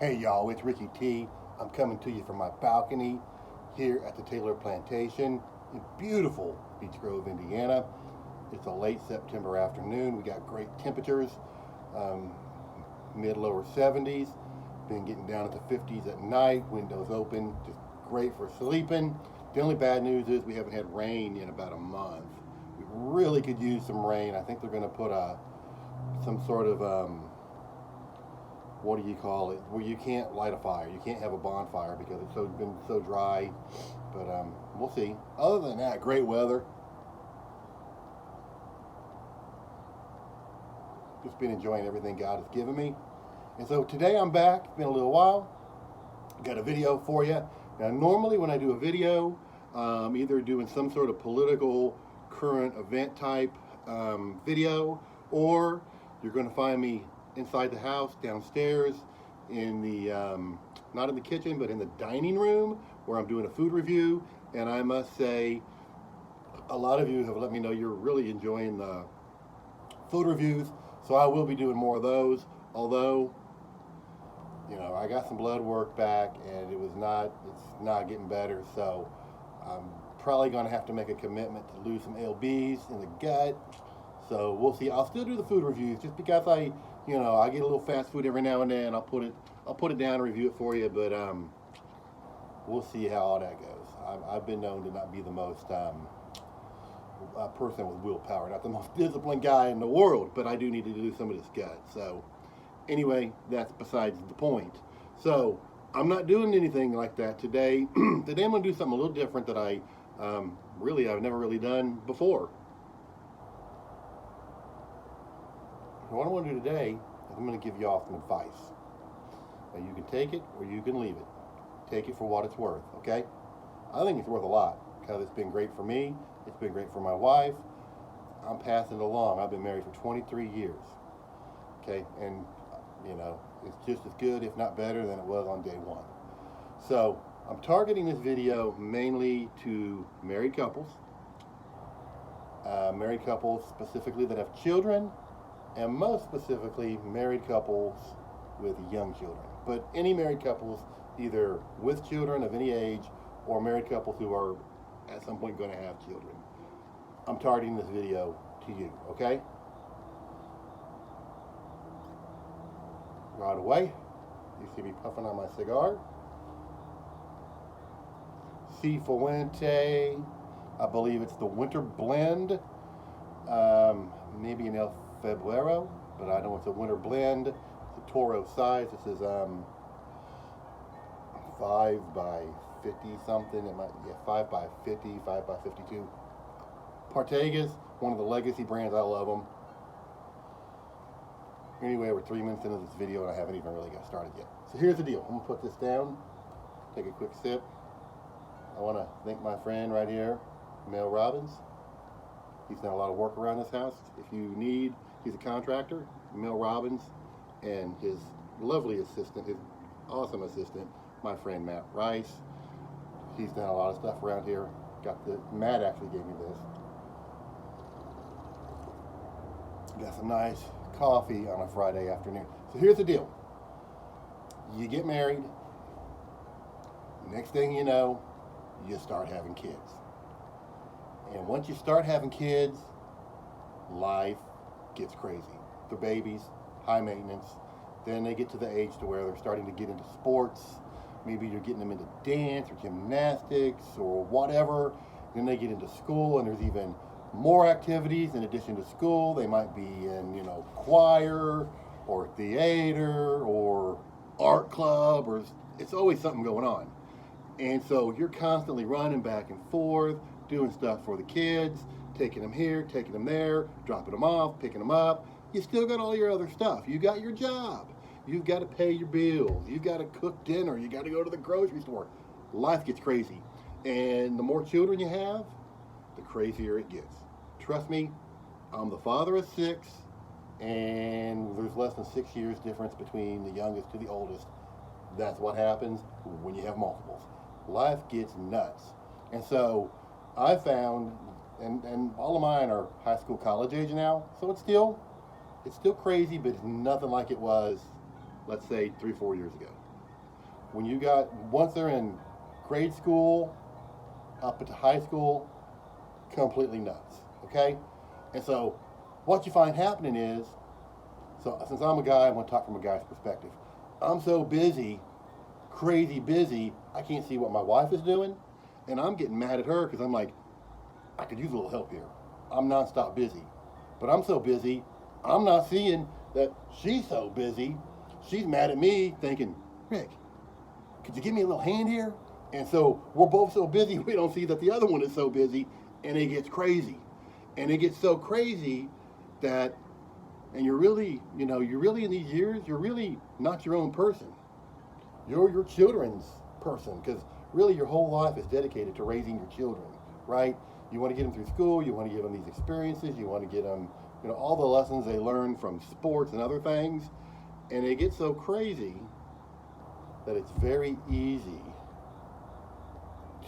Hey y'all, it's Ricky T. I'm coming to you from my balcony here at the Taylor Plantation in beautiful Beech Grove, Indiana. It's a late September afternoon. We got great temperatures, um, mid-lower 70s. Been getting down at the 50s at night, windows open, just great for sleeping. The only bad news is we haven't had rain in about a month. We really could use some rain. I think they're going to put some sort of what do you call it, where you can't light a fire, you can't have a bonfire because it's been so dry. But we'll see. Other than that, great weather. Just been enjoying everything God has given me. And so today I'm back. It's been a little while. Got a video for you. Now normally when I do a video, either doing some sort of political current event type video, or you're going to find me inside the house, downstairs, in the, not in the kitchen, but in the dining room, where I'm doing a food review. And I must say, a lot of you have let me know you're really enjoying the food reviews, so I will be doing more of those. Although, I got some blood work back, and it's not getting better, so I'm probably going to have to make a commitment to lose some lbs in the gut. So we'll see. I'll still do the food reviews just because I get a little fast food every now and then. I'll put it down and review it for you, but we'll see how all that goes. I've been known to not be the most person with willpower, not the most disciplined guy in the world, but I do need to do some of this gut. So anyway, that's besides the point. So I'm not doing anything like that today. Today I'm going to do something a little different that I've never really done before. What I want to do today is I'm going to give you all some advice. Now you can take it or you can leave it. Take it for what it's worth, okay? I think it's worth a lot because it's been great for me. It's been great for my wife. I'm passing it along. I've been married for 23 years, okay? And, it's just as good, if not better, than it was on day one. So I'm targeting this video mainly to married couples specifically that have children, and most specifically married couples with young children. But any married couples, either with children of any age or married couples who are at some point going to have children. I'm targeting this video to you, okay? Right away, you see me puffing on my cigar. C. Fuente, I believe it's the Winter Blend, maybe an El Febrero, but I know it's a winter blend. It's a Toro size. This is 5 by 50 something. It might 5 by 50, 5 by 52. Partagas, one of the legacy brands. I love them. Anyway, we're 3 minutes into this video and I haven't even really got started yet. So here's the deal. I'm gonna put this down, take a quick sip. I want to thank my friend right here, Mel Robbins. He's done a lot of work around this house. If you need, he's a contractor, Mel Robbins, and his lovely assistant, his awesome assistant, my friend Matt Rice. He's done a lot of stuff around here. Matt actually gave me this. Got some nice coffee on a Friday afternoon. So here's the deal. You get married. Next thing you know, you start having kids. And once you start having kids, life gets crazy. The babies, high maintenance. Then they get to the age to where they're starting to get into sports. Maybe you're getting them into dance or gymnastics or whatever. Then they get into school, and there's even more activities in addition to school. They might be in, choir or theater or art club, or it's always something going on. And so you're constantly running back and forth, doing stuff for the kids, taking them here, taking them there, dropping them off, picking them up. You still got all your other stuff. You got your job. You've got to pay your bills. You've got to cook dinner. You got to go to the grocery store. Life gets crazy. And the more children you have, the crazier it gets. Trust me, I'm the father of 6, and there's less than 6 years difference between the youngest to the oldest. That's what happens when you have multiples. Life gets nuts. And so I found, and all of mine are high school, college age now, so it's still crazy, but it's nothing like it was, let's say, 3-4 years ago. Once they're in grade school, up into high school, completely nuts, okay? And so what you find happening is, so since I'm a guy, I want to talk from a guy's perspective. I'm so busy, crazy busy, I can't see what my wife is doing, and I'm getting mad at her because I'm like, I could use a little help here. I'm nonstop busy, but I'm so busy, I'm not seeing that she's so busy. She's mad at me thinking, Rick, could you give me a little hand here? And so we're both so busy, we don't see that the other one is so busy, and it gets crazy. And it gets so crazy that, and you're really in these years, you're really not your own person. You're your children's person, because really your whole life is dedicated to raising your children, right? You want to get them through school, you want to give them these experiences, you want to get them, all the lessons they learn from sports and other things. And it gets so crazy that it's very easy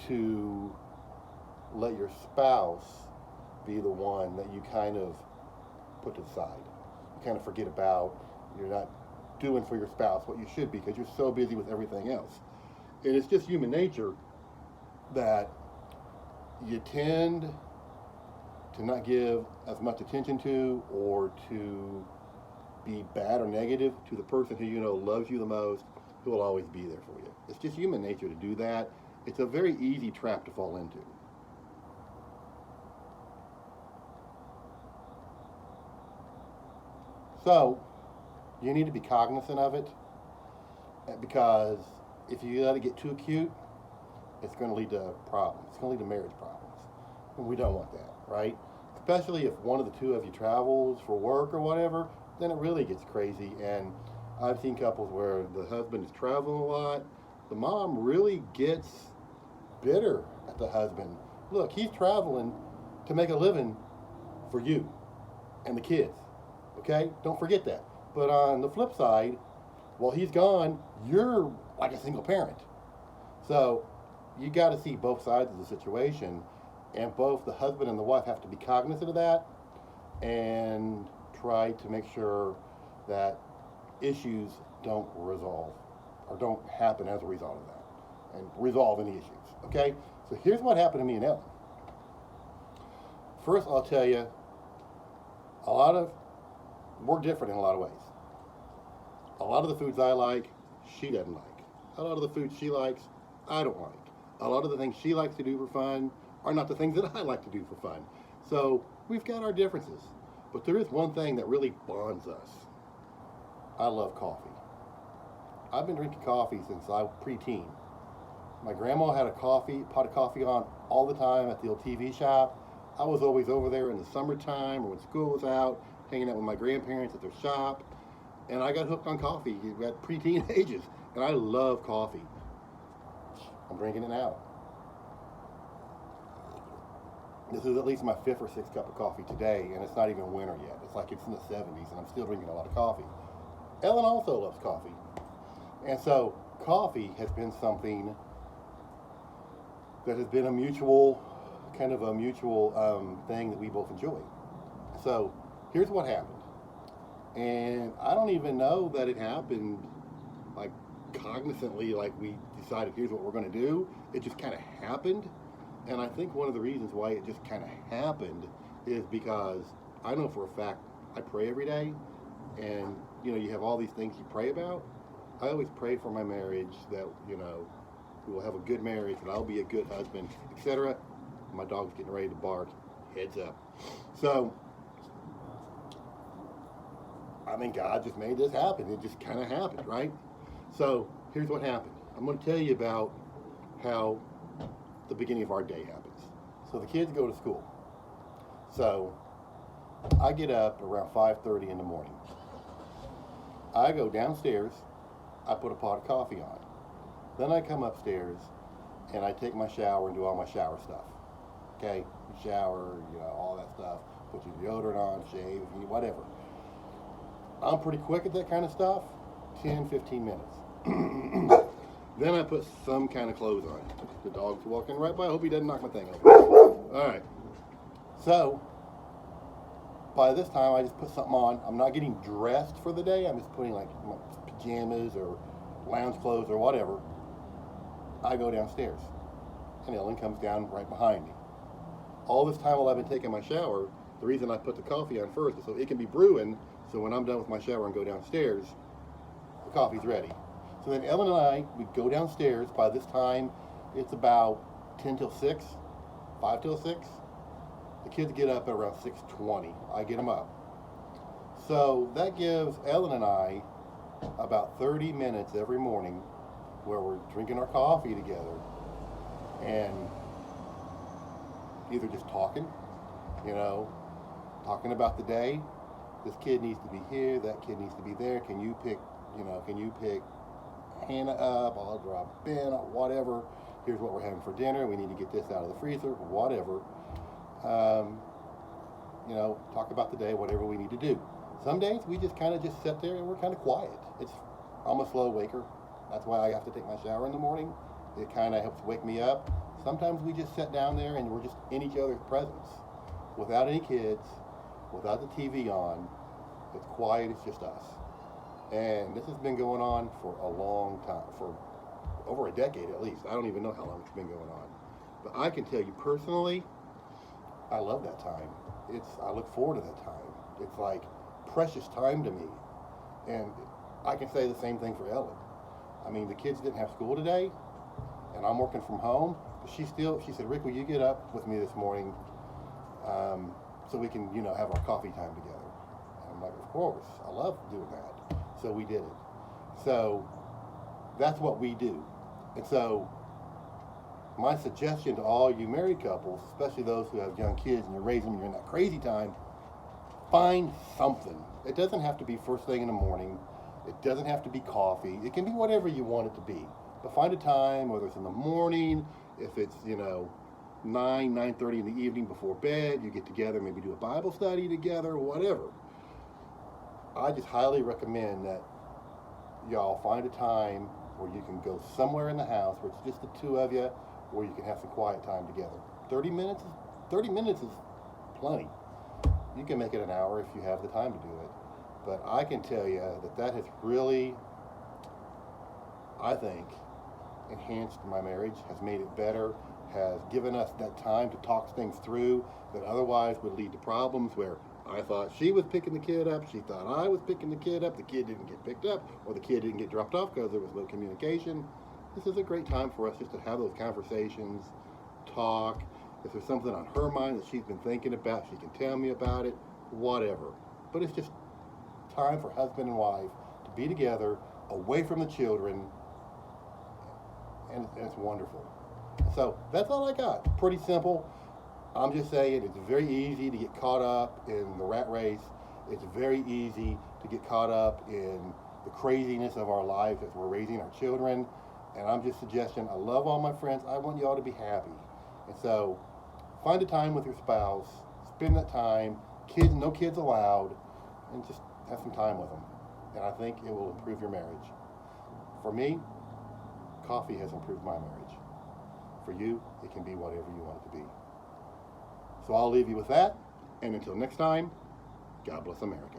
to let your spouse be the one that you kind of put to the side. You kind of forget about. You're not doing for your spouse what you should be because you're so busy with everything else. And it's just human nature that you tend to not give as much attention to, or to be bad or negative to the person who loves you the most, who will always be there for you. It's just human nature to do that. It's a very easy trap to fall into. So you need to be cognizant of it, because if you let it get too acute, it's going to lead to problems. It's going to lead to marriage problems. And we don't want that, right? Especially if one of the two of you travels for work or whatever, then it really gets crazy. And I've seen couples where the husband is traveling a lot. The mom really gets bitter at the husband. Look, he's traveling to make a living for you and the kids, okay? Don't forget that. But on the flip side, while he's gone, you're like a single parent. So you got to see both sides of the situation, and both the husband and the wife have to be cognizant of that and try to make sure that issues don't resolve or don't happen as a result of that, and resolve any issues, okay? So here's what happened to me and Ellen. First, I'll tell you, we're different in a lot of ways. A lot of the foods I like, she doesn't like. A lot of the foods she likes, I don't like. A lot of the things she likes to do for fun are not the things that I like to do for fun. So we've got our differences. But there is one thing that really bonds us. I love coffee. I've been drinking coffee since I was preteen. My grandma had a pot of coffee on all the time at the old TV shop. I was always over there in the summertime or when school was out, hanging out with my grandparents at their shop. And I got hooked on coffee at preteen ages. And I love coffee. I'm drinking it now. This is at least my 5th or 6th cup of coffee today, and it's not even winter yet. It's like it's in the 70s, and I'm still drinking a lot of coffee. Ellen also loves coffee. And so coffee has been something that has been a mutual thing that we both enjoy. So here's what happened. And I don't even know that it happened like cognizantly, like we decided here's what we're going to do. It just kind of happened. And I think one of the reasons why it just kind of happened is because I know for a fact I pray every day, and you have all these things you pray about. I always pray for my marriage, that we will have a good marriage, that I'll be a good husband, etc. My dog's getting ready to bark. Heads up. So God just made this happen. It just kind of happened, right? So here's what happened. I'm going to tell you about how the beginning of our day happens. So the kids go to school. So I get up around 5:30 in the morning. I go downstairs, I put a pot of coffee on. Then I come upstairs and I take my shower and do all my shower stuff. Okay? You shower, all that stuff, put your deodorant on, shave, whatever. I'm pretty quick at that kind of stuff, 10, 15 minutes. Then I put some kind of clothes on. The dog's walking right by. I hope he doesn't knock my thing over. All right. So by this time, I just put something on. I'm not getting dressed for the day. I'm just putting like my pajamas or lounge clothes or whatever. I go downstairs, and Ellen comes down right behind me. All this time while I've been taking my shower, the reason I put the coffee on first is so it can be brewing, so when I'm done with my shower and go downstairs, the coffee's ready. So then Ellen and I, we go downstairs. By this time, it's about 10 till 6, 5 till 6. The kids get up at around 6:20. I get them up. So that gives Ellen and I about 30 minutes every morning where we're drinking our coffee together and either just talking, you know, talking about the day. This kid needs to be here, that kid needs to be there. Can you pick Hannah up? I'll drop Ben, whatever. Here's what we're having for dinner. We need to get this out of the freezer, whatever. Talk about the day, whatever we need to do. Some days we just kind of just sit there and we're kind of quiet. I'm a slow waker. That's why I have to take my shower in the morning. It kind of helps wake me up. Sometimes we just sit down there and we're just in each other's presence without any kids, without the TV on. It's quiet, it's just us. And this has been going on for a long time, for over a decade at least. I don't even know how long it's been going on. But I can tell you personally, I love that time. I look forward to that time. It's like precious time to me. And I can say the same thing for Ellen. I mean, the kids didn't have school today, and I'm working from home. But she said, Rick, will you get up with me this morning so we can, have our coffee time together? And I'm like, of course. I love doing that. So we did it. So that's what we do. And so my suggestion to all you married couples, especially those who have young kids and you're raising them, you're in that crazy time, find something. It doesn't have to be first thing in the morning. It doesn't have to be coffee. It can be whatever you want it to be. But find a time, whether it's in the morning, if it's, 9:30 in the evening before bed, you get together, maybe do a Bible study together, whatever. I just highly recommend that y'all find a time where you can go somewhere in the house where it's just the two of you, where you can have some quiet time together. 30 minutes is plenty. You can make it an hour if you have the time to do it. But I can tell you that has really, I think, enhanced my marriage, has made it better, has given us that time to talk things through that otherwise would lead to problems where I thought she was picking the kid up, she thought I was picking the kid up, the kid didn't get picked up, or the kid didn't get dropped off because there was no communication. This is a great time for us just to have those conversations, talk. If there's something on her mind that she's been thinking about, she can tell me about it, whatever. But it's just time for husband and wife to be together, away from the children, and it's wonderful. So that's all I got. Pretty simple. I'm just saying it's very easy to get caught up in the rat race. It's very easy to get caught up in the craziness of our lives as we're raising our children. And I'm just suggesting, I love all my friends. I want you all to be happy. And so find a time with your spouse, spend that time, kids, no kids allowed, and just have some time with them. And I think it will improve your marriage. For me, coffee has improved my marriage. For you, it can be whatever you want it to be. So I'll leave you with that, and until next time, God bless America.